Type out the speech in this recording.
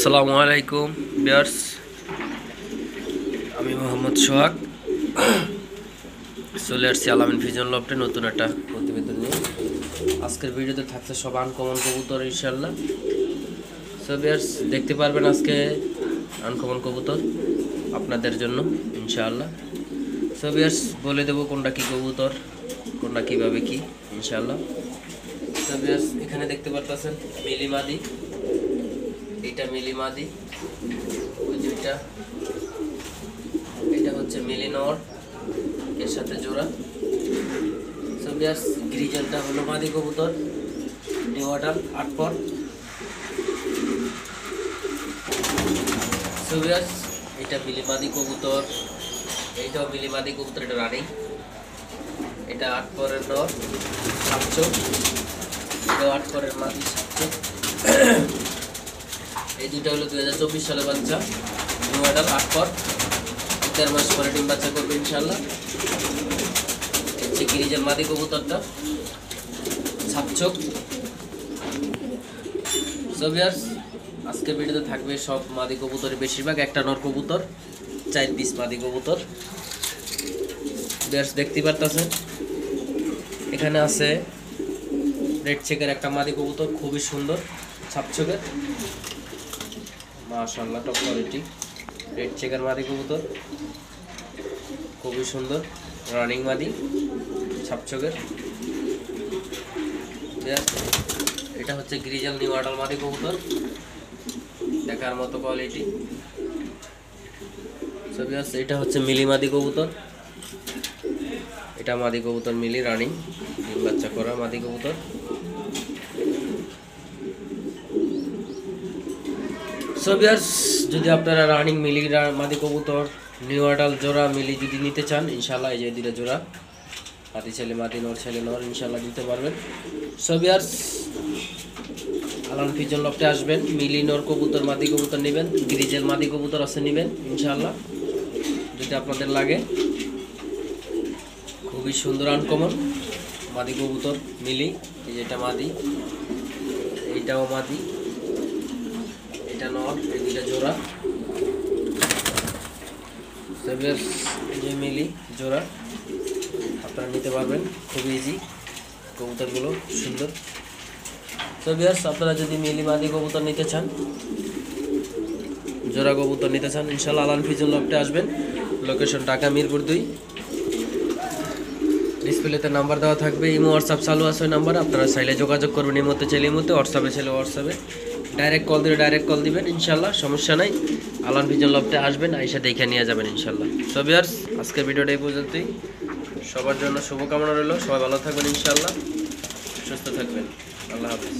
আসসালামু আলাইকুম ভিউয়ার্স, আমি মোহাম্মদ সোহাগ চলে আসছি আলামিন ভিজন লফটে নতুন একটা প্রতিবেদন নিয়ে। আজকের ভিডিওতে থাকছে সব আনকমন কবুতর ইনশাল্লাহ। সো ভিউয়ার্স, দেখতে পারবেন আজকে আনকমন কবুতর আপনাদের জন্য ইনশাআল্লাহ। সো ভিউয়ার্স, বলে দেবো কোনটা কী কবুতর, কোনটা কীভাবে কী ইনশাআল্লাহ। সো ভিউয়ার্স, এখানে দেখতে পারতেছেন মিলি মাদি, এটা মিলি মাদি, ওই দুইটা, এটা হচ্ছে মিলি নর, এর সাথে জোড়া। সো ভিউয়ার্স, গ্রিজেলটা হলো মাদি কবুতর, নিউ অর্ডার 8 পর। সো ভিউয়ার্স, এটা মিলি মাদি কবুতর, এইটাও মিলি মাদি কবুতর, এটা রানিং, এটা 8 পরের নর, 7 এটাও 8 পরের মাদি, 7। এই দুইটা হলো 2024 সালে বাচ্চা, নিউ অর্ডার 8 পর, 1.5 মাস পরে ডিম বাচ্চা করবে ইনশাল্লাহ। হচ্ছে গিরিজের মাদি কবুতরটা, 7। সো ভিউয়ার্স, আজকে ভিডিওতে থাকবে সব মাদি কবুতরের বেশিরভাগ, একটা নর কবুতর, 4 পিস মাদি কবুতর। ভিউয়ার্স, দেখতে পারতেছেন এখানে আছে রেড চেকের একটা মাদি কবুতর, খুবই সুন্দর, 7 চোখের, মাশাআল্লাহ, টপ কোয়ালিটি রেড চেকার মাদি কবুতর, খুবই সুন্দর, রানিং মাদি, 7 চোখের। এটা হচ্ছে গ্রিজেল নিউ অর্ডার মাদি কবুতর, দেখার মতো কোয়ালিটি। সো ভিউয়ার্স, এটা হচ্ছে মিলি মাদি কবুতর, এটা মাদি কবুতর মিলি, রানিং, ডিম বাচ্চা করা মাদি কবুতর। সো ভিউয়ার্স, যদি আপনারা রানিং মিলি মাদি কবুতর নিউ অর্ডার জোড়া মিলি যদি নিতে চান ইনশাল্লাহ, এই যে দুটো জোড়া, মাদি ছেলে মাদি, নর ছেলে নর, ইনশাল্লাহ দিতে পারবেন। সো ভিউয়ার্স, আলামিন ভিজন লফটে আসবেন, মিলি নর কবুতর মাদি কবুতর নেবেন, গ্রিজেল মাদি কবুতর আছে নেবেন ইনশাল্লাহ যদি আপনাদের লাগে। খুবই সুন্দর আনকমন মাদি কবুতর মিলি, এই যেটা মাদি, এইটাও মাদি, এটা নর, এই দুইটা জোড়া। সো ভিউয়ার্স, যে মিলি জোড়া আপনারা নিতে পারবেন, খুব ইজি, কবুতরগুলো সুন্দর। সো ভিউয়ার্স, আপনারা যদি মিলি মাদি কবুতর নিতে চান, জোড়া কবুতর নিতে চান ইনশাল্লাহ আলামিন ভিজন লফটে আসবেন। লোকেশন ঢাকা মিরপুর 2। ডিসপ্লেতে নাম্বার দেওয়া থাকবে, ইমো হোয়াটসঅ্যাপ চালু আছে ওই নাম্বারে, আপনারা চাইলে যোগাযোগ করবেন, ইমোতে চাইলে ইমোতে, হোয়াটসঅ্যাপে চাইলে হোয়াটসঅ্যাপে, ডাইরেক্ট কল দিলে ডাইরেক্ট কল দিবেন ইনশাল্লাহ, সমস্যা নাই। আলামিন ভিজন লফটে আসবেন, আইসা দেখে নিয়ে যাবেন ইনশাল্লাহ। সো ভিউয়ার্স, আজকের ভিডিওটা এই পর্যন্তই। সবার জন্য শুভকামনা রইল, সবাই ভালো থাকবেন ইনশাল্লাহ, সুস্থ থাকবেন, আল্লাহ হাফেজ।